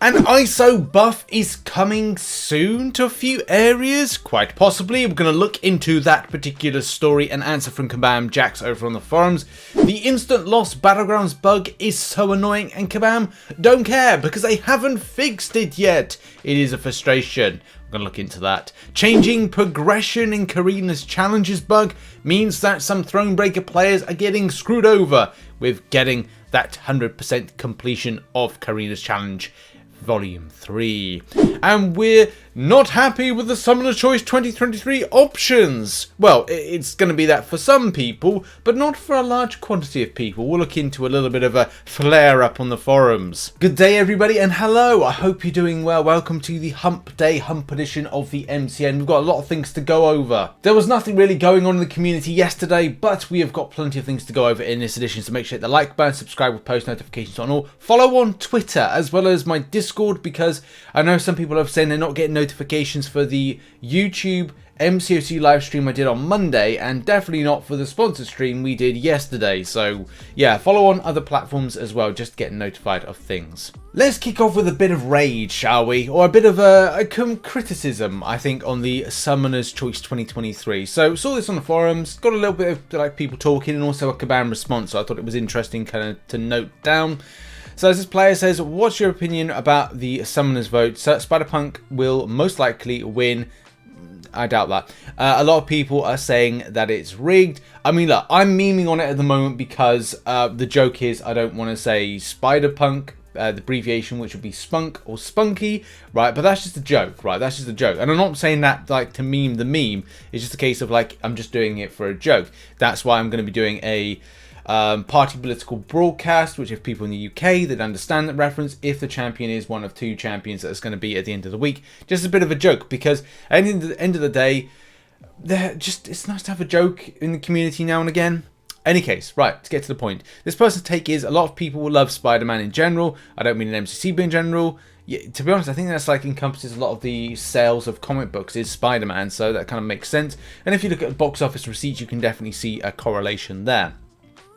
An ISO buff is coming soon to a few areas, quite possibly. We're going to look into that particular story and answer from Kabam Jax over on the forums. The Instant Lose Battlegrounds bug is so annoying and Kabam don't care because they haven't fixed it yet. It is a frustration. I'm going to look into that. Changing progression in Carinas Challenges Bug means that some Thronebreaker players are getting screwed over with getting that 100% completion of Carinas Challenge Volume 3. And we're not happy with the Summoner's Choice 2023 options. Well, it's going to be that for some people, but not for a large quantity of people. We'll look into a little bit of a flare up on the forums. Good day everybody and hello, I hope you're doing well. Welcome to the Hump Day Hump edition of the MCN. We've got a lot of things to go over. There was nothing really going on in the community yesterday, but we have got plenty of things to go over in this edition, so make sure to hit the like button, subscribe with post notifications on all. Follow on Twitter as well as my Discord, because I know some people have said they're not getting notifications for the YouTube MCOC live stream I did on Monday, and definitely not for the sponsored stream we did yesterday. So yeah, follow on other platforms as well, just getting notified of things. Let's kick off with a bit of rage, shall we? Or a bit of a criticism, I think, on the Summoner's Choice 2023. So saw this on the forums, got a little bit of like people talking, and also a Kabam response. So I thought it was interesting kind of to note down. So as this player says, what's your opinion about the Summoner's vote? So Spider-Punk will most likely win. I doubt that. A lot of people are saying that it's rigged. I mean, look, I'm memeing on it at the moment because the joke is I don't want to say Spider-Punk, the abbreviation, which would be Spunk or Spunky, right? But that's just a joke, right? That's just a joke. And I'm not saying that like to meme the meme. It's just a case of like, I'm just doing it for a joke. That's why I'm going to be doing a party political broadcast, which if people in the UK that understand that reference, if the champion is one of two champions that it's going to be at the end of the week, just a bit of a joke, because at the end of the day, it's nice to have a joke in the community now and again. Any case, right, to get to the point, this person's take is a lot of people will love Spider-Man in general. I don't mean an MCC in general. Yeah, to be honest, I think that's like encompasses a lot of the sales of comic books is Spider-Man, so that kind of makes sense. And if you look at box office receipts, you can definitely see a correlation there.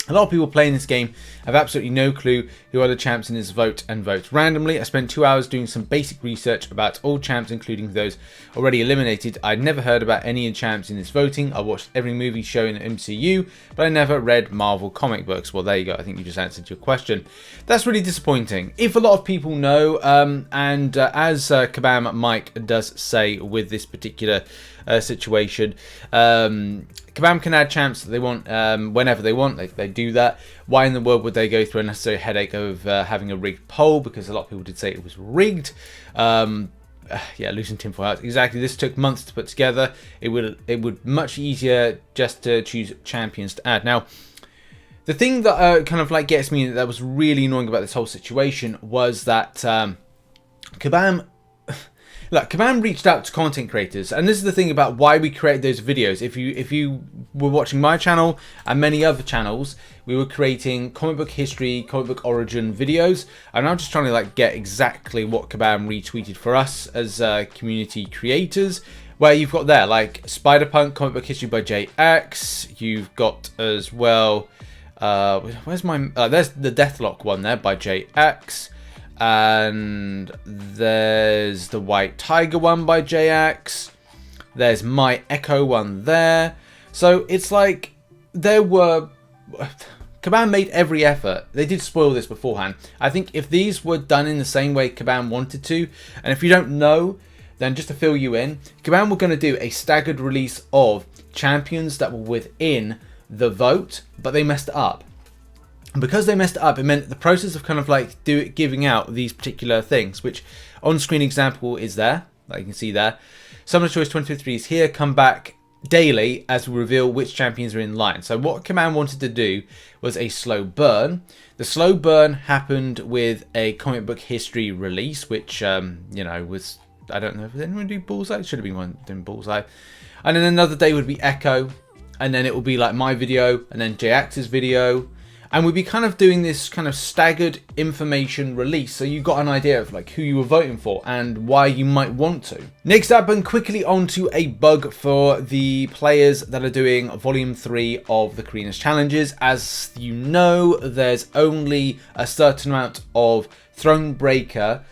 A lot of people playing this game have absolutely no clue who are the champs in this vote and vote randomly. I spent 2 hours doing some basic research about all champs, including those already eliminated. I'd never heard about any of the champs in this voting. I watched every movie show in the MCU, but I never read Marvel comic books. Well, there you go. I think you just answered your question. That's really disappointing. If a lot of people know, as Kabam Mike does say with this particular situation, Kabam can add champs that they want whenever they want. They do that. Why in the world would they go through a necessary headache of having a rigged poll? Because a lot of people did say it was rigged. Yeah, losing tinfoil hats. Exactly. This took months to put together. It would much easier just to choose champions to add. Now, the thing that kind of like gets me that was really annoying about this whole situation was that Kabam. Look, Kabam reached out to content creators, and this is the thing about why we create those videos. If you were watching my channel and many other channels, we were creating comic book history, comic book origin videos, and I'm just trying to like get exactly what Kabam retweeted for us as community creators. Where you've got there like Spider-Punk comic book history by JX. You've got as well. Where's my? There's the Deathlock one there by JX. And there's the White Tiger one by JX. There's my Echo one there. So it's like Kabam made every effort. They did spoil this beforehand. I think if these were done in the same way Kabam wanted to, and if you don't know, then just to fill you in, Kabam were going to do a staggered release of champions that were within the vote, but they messed it up. And because they messed it up, it meant the process of kind of like giving out these particular things, which on-screen example is there, like you can see there. Summoner's Choice 2023 is here, come back daily as we reveal which champions are in line. So what Kabam wanted to do was a slow burn. The slow burn happened with a comic book history release, which, you know, was, I don't know if anyone do Bullseye, it should have been one doing Bullseye. And then another day would be Echo, and then it would be like my video, and then JX's video. And we'd be kind of doing this kind of staggered information release, so you got an idea of like who you were voting for and why you might want to. Next up, and quickly onto a bug for the players that are doing Volume 3 of the Carinas Challenges. As you know, there's only a certain amount of Thronebreaker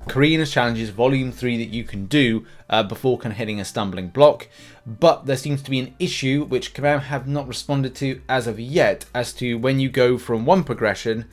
Carinas Challenges Volume 3 that you can do before kind of hitting a stumbling block. But there seems to be an issue which Kabam have not responded to as of yet as to when you go from one progression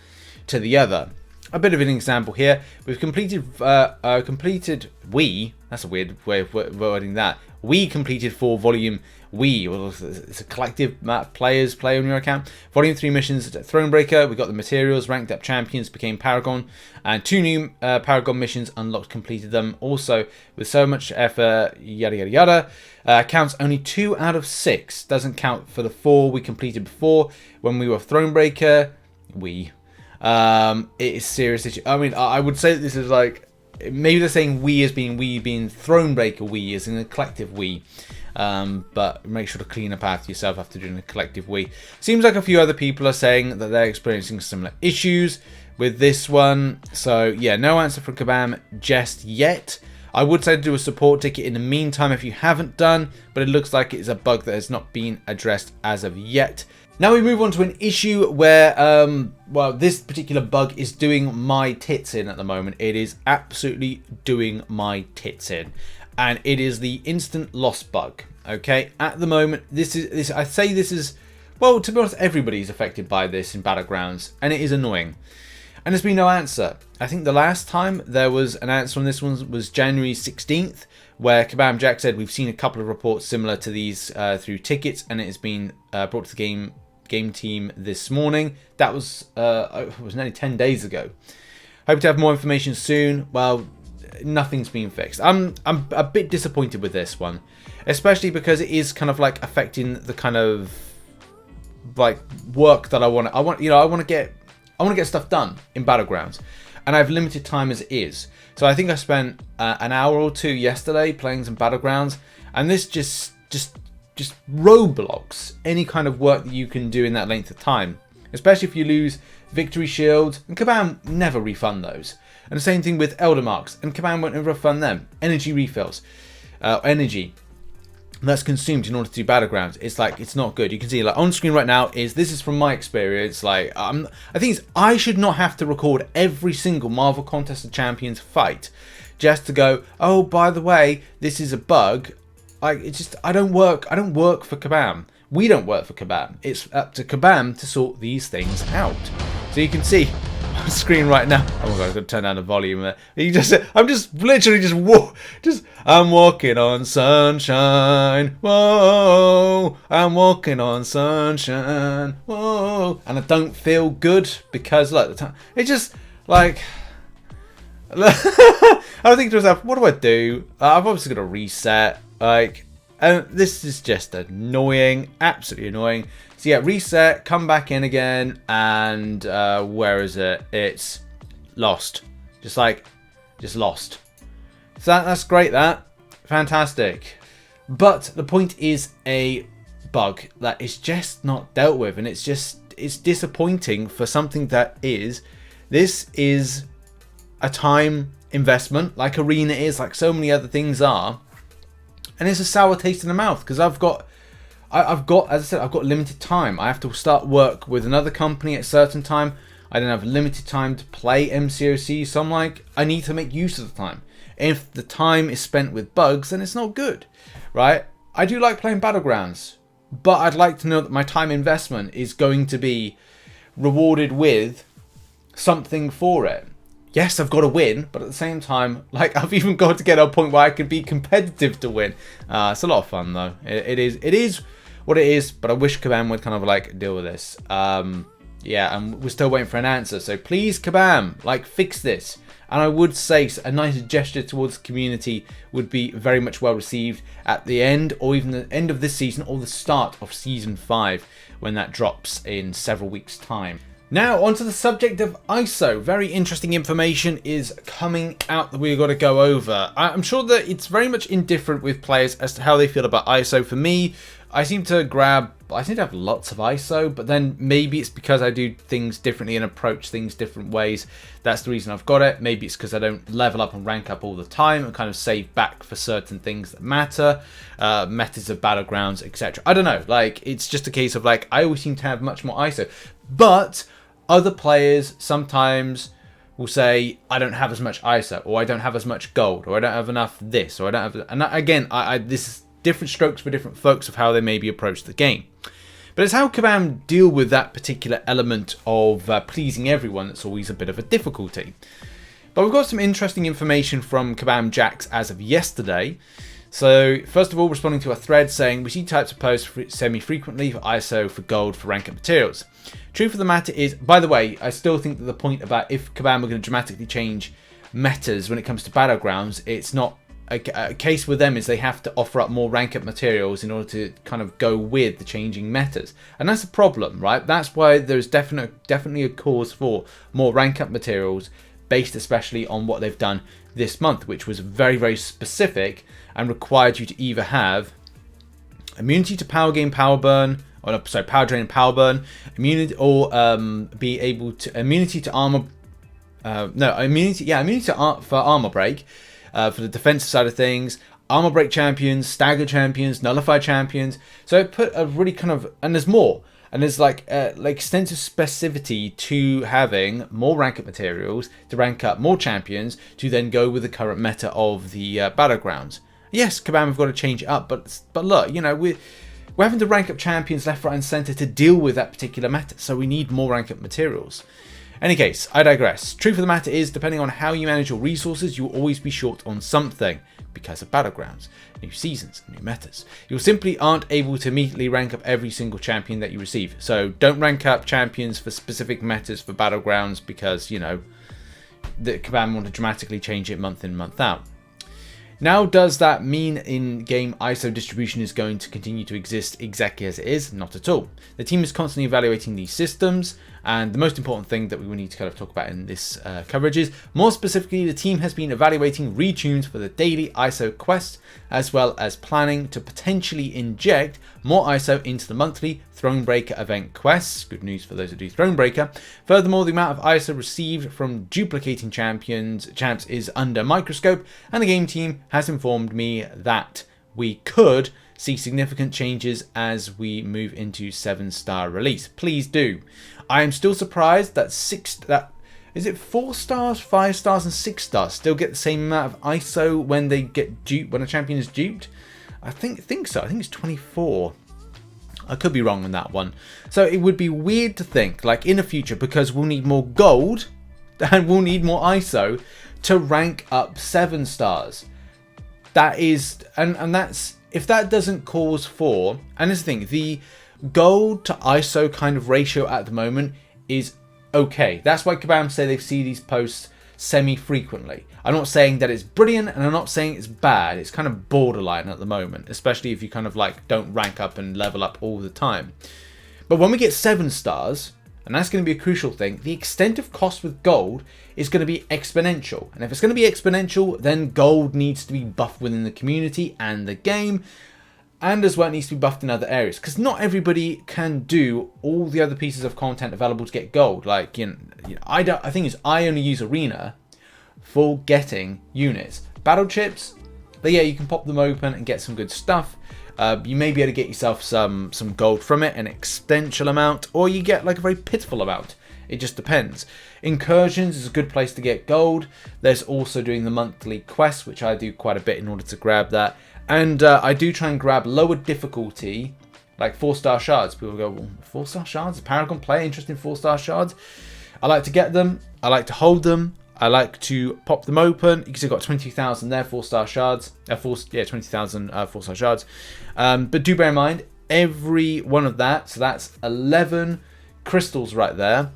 to the other. A bit of an example here. We've completed, that's a weird way of wording that. We completed for Volume well, it's a collective players play on your account. Volume 3 missions at Thronebreaker. We got the materials, ranked up champions, became Paragon, and 2 new Paragon missions unlocked, completed them. Also, with so much effort, yada yada yada. Counts only 2 out of 6. Doesn't count for the 4 we completed before when we were Thronebreaker. It is serious issue. I mean, I would say that this is like, maybe they're saying we as being Thronebreaker we as in a collective we. But make sure to clean up after yourself after doing a collective we. Seems like a few other people are saying that they're experiencing similar issues with this one. So yeah, no answer from Kabam just yet. I would say to do a support ticket in the meantime if you haven't done, but it looks like it's a bug that has not been addressed as of yet. Now we move on to an issue where, well, this particular bug is doing my tits in at the moment. It is absolutely doing my tits in. And it is the Instant Loss Bug. Okay, at the moment, I say this is, well, to be honest, everybody's affected by this in Battlegrounds, and it is annoying. And there's been no answer. I think the last time there was an answer on this one was January 16th, where Kabam Jack said we've seen a couple of reports similar to these through tickets, and it has been brought to the game team this morning. That was it was nearly 10 days ago. Hope to have more information soon. Well, nothing's been fixed. I'm a bit disappointed with this one, especially because it is kind of like affecting the kind of like work that I want to get stuff done in Battlegrounds, and I have limited time as it is. So I think I spent an hour or 2 yesterday playing some Battlegrounds, and this just roadblocks any kind of work that you can do in that length of time, especially if you lose victory shields, and Kabam never refund those. And the same thing with Elder Marks, and Kabam won't refund them. Energy refills, energy that's consumed in order to do Battlegrounds. It's like, it's not good. You can see like on screen right now this is from my experience. Like I think I should not have to record every single Marvel Contest of Champions fight just to go, oh, by the way, this is a bug. Like, it's just, I don't work for Kabam. We don't work for Kabam. It's up to Kabam to sort these things out. So you can see on screen right now. Oh my god, I've got to turn down the volume there. I'm walking on sunshine. Whoa, I'm walking on sunshine. Whoa, and I don't feel good because look, the time it's just like I think to myself, what do I do? I've obviously got to reset. Like, and this is just annoying, absolutely annoying. So yeah, reset, come back in again, and where is it? It's lost. Just lost. So that's great, that. Fantastic. But the point is a bug that is just not dealt with, and it's disappointing for something that is, this is a time investment, like Arena is, like so many other things are. And it's a sour taste in the mouth because I've got, as I said, I've got limited time. I have to start work with another company at a certain time. I don't have limited time to play MCOC, so I'm like, I need to make use of the time. If the time is spent with bugs, then it's not good, right? I do like playing Battlegrounds, but I'd like to know that my time investment is going to be rewarded with something for it. Yes, I've got to win, but at the same time, like, I've even got to get to a point where I can be competitive to win. It's a lot of fun, though. It is what it is, but I wish Kabam would kind of, like, deal with this. Yeah, and we're still waiting for an answer. So please, Kabam, like, fix this. And I would say a nice gesture towards the community would be very much well received at the end, or even the end of this season, or the start of Season 5, when that drops in several weeks' time. Now, onto the subject of ISO. Very interesting information is coming out that we've got to go over. I'm sure that it's very much indifferent with players as to how they feel about ISO. For me, I seem to have lots of ISO, but then maybe it's because I do things differently and approach things different ways. That's the reason I've got it. Maybe it's because I don't level up and rank up all the time and kind of save back for certain things that matter, methods of Battlegrounds, etc. I don't know. Like, it's just a case of like, I always seem to have much more ISO. But other players sometimes will say, I don't have as much ISO, or I don't have as much gold, or I don't have enough this, or I don't have... And again, this is different strokes for different folks of how they maybe approach the game. But it's how Kabam deal with that particular element of pleasing everyone that's always a bit of a difficulty. But we've got some interesting information from Kabam Jax as of yesterday. So, first of all, responding to a thread saying, we see types of posts semi-frequently for ISO, for gold, for rank up materials. Truth of the matter is, by the way, I still think that the point about if Kabam are going to dramatically change metas when it comes to Battlegrounds, it's not a case with them is they have to offer up more rank up materials in order to kind of go with the changing metas. And that's a problem, right? That's why there's definitely a cause for more rank up materials based especially on what they've done this month, which was very, very specific and required you to either have immunity to power gain, power burn, or no, sorry, power drain and power burn, immunity, or be able to immunity to armor, immunity for armor break, for the defensive side of things, armor break champions, stagger champions, nullify champions. So it put a really kind of, and there's more. And there's like extensive specificity to having more rank up materials to rank up more champions to then go with the current meta of the Battlegrounds. Yes, Kabam have got to change it up, but look, you know, we're having to rank up champions left, right, and centre to deal with that particular meta. So we need more rank up materials. Any case, I digress. Truth of the matter is, depending on how you manage your resources, you will always be short on something because of Battlegrounds, new seasons, new metas. You simply aren't able to immediately rank up every single champion that you receive. So don't rank up champions for specific metas for Battlegrounds because, you know, the Kabam want to dramatically change it month in, month out. Now, does that mean in-game ISO distribution is going to continue to exist exactly as it is? Not at all. The team is constantly evaluating these systems, and the most important thing that we will need to kind of talk about in this coverage is, more specifically, the team has been evaluating retunes for the daily ISO quest, as well as planning to potentially inject more ISO into the monthly Thronebreaker event quests. Good news for those who do Thronebreaker. Furthermore, the amount of ISO received from duplicating champs is under microscope, and the game team has informed me that we could see significant changes as we move into 7-star release. Please do. I am still surprised that is it 4 stars, 5 stars, and 6 stars still get the same amount of ISO when they get duped, when a champion is duped. I think so. I think it's 24. I could be wrong on that one. So it would be weird to think, like in the future, because we'll need more gold and we'll need more ISO to rank up 7 stars. That is, and that's, if that doesn't cause for, and this is the thing, the gold to ISO kind of ratio at the moment is okay. That's why Kabam say they see these posts semi-frequently. I'm not saying that it's brilliant, and I'm not saying it's bad. It's kind of borderline at the moment, especially if you kind of like don't rank up and level up all the time. But when we get 7 stars, and that's going to be a crucial thing, the extent of cost with gold is going to be exponential. And if it's going to be exponential, then gold needs to be buffed within the community and the game, and as well it needs to be buffed in other areas, because not everybody can do all the other pieces of content available to get gold. Like, you know, I think I only use Arena for getting units. Battle chips, but yeah, you can pop them open and get some good stuff. You may be able to get yourself some gold from it, an exponential amount, or you get like a very pitiful amount. It just depends. Incursions is a good place to get gold. There's also doing the monthly quests, which I do quite a bit in order to grab that. And I do try and grab lower difficulty, like 4-star shards. People go, well, 4-star shards? Paragon player interested in 4-star shards? I like to get them. I like to hold them. I like to pop them open. You can see I've got 20,000 there, 4-star shards. 20,000 4-star shards. But do bear in mind, every one of that, so that's 11 crystals right there,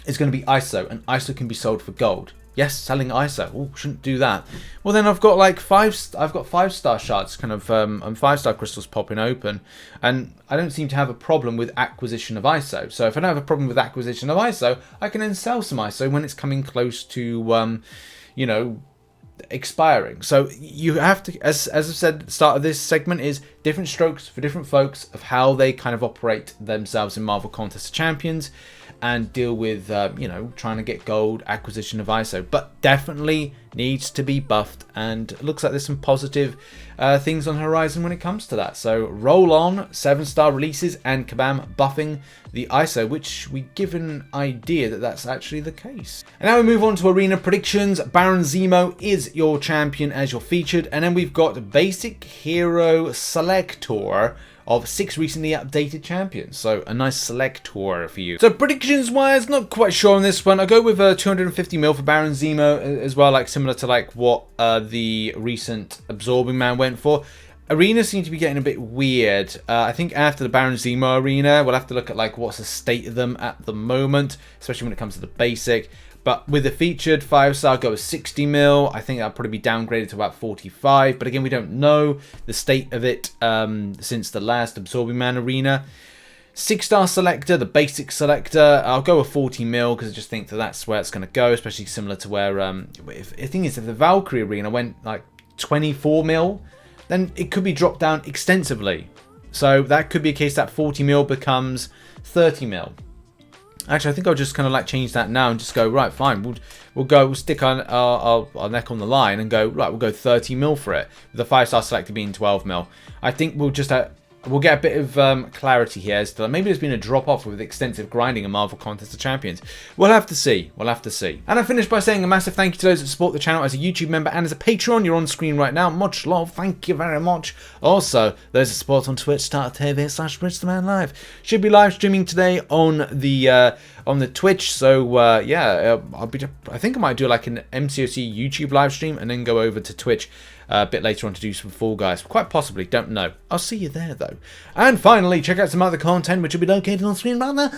is going to be ISO, and ISO can be sold for gold. Yes, selling ISO. Oh, shouldn't do that. Well, then I've got like 5-star shards, kind of, and 5-star crystals popping open, and I don't seem to have a problem with acquisition of ISO. So if I don't have a problem with acquisition of ISO, I can then sell some ISO when it's coming close to, you know, expiring. So you have to, as I've said at the start of this segment, is different strokes for different folks of how they kind of operate themselves in Marvel Contest of Champions and deal with, you know, trying to get gold, acquisition of ISO, but definitely needs to be buffed, and it looks like there's some positive things on the horizon when it comes to that. So roll on, 7-star releases and Kabam buffing the ISO, which we give an idea that that's actually the case. And now we move on to arena predictions. Baron Zemo is your champion as you're featured, and then we've got Basic Hero Selector of 6 recently updated champions. So a nice selector for you. So predictions wise, not quite sure on this one. I go with 250 mil for Baron Zemo as well, like similar to like what the recent Absorbing Man went for. Arenas seem to be getting a bit weird. I think after the Baron Zemo arena, we'll have to look at like what's the state of them at the moment, especially when it comes to the basic. But with the featured 5-star, go with 60 mil. I think that'll probably be downgraded to about 45. But again, we don't know the state of it since the last Absorbing Man arena. 6-star selector, the basic selector, I'll go with 40 mil because I just think that that's where it's going to go, especially similar to where, the thing is, if the Valkyrie arena went like 24 mil, then it could be dropped down extensively. So that could be a case that 40 mil becomes 30 mil. Actually, I think I'll just kind of like change that now and just go, right, fine, we'll stick our neck on the line and go, right, we'll go 30 mil for it, with the 5-star selector being 12 mil. I think we'll just we'll get a bit of clarity here as to maybe there's been a drop off with extensive grinding in Marvel Contest of Champions. We'll have to see. We'll have to see. And I finish by saying a massive thank you to those that support the channel as a YouTube member and as a Patreon. You're on screen right now. Much love. Thank you very much. Also, those that support on Twitch, twitch.tv/RichTheMan Live. Should be live streaming today on the Twitch. So yeah, I think I might do like an MCOC YouTube live stream and then go over to Twitch a bit later on to do some Fall Guys. Quite possibly, don't know. I'll see you there though. And finally, check out some other content which will be located on screen right now.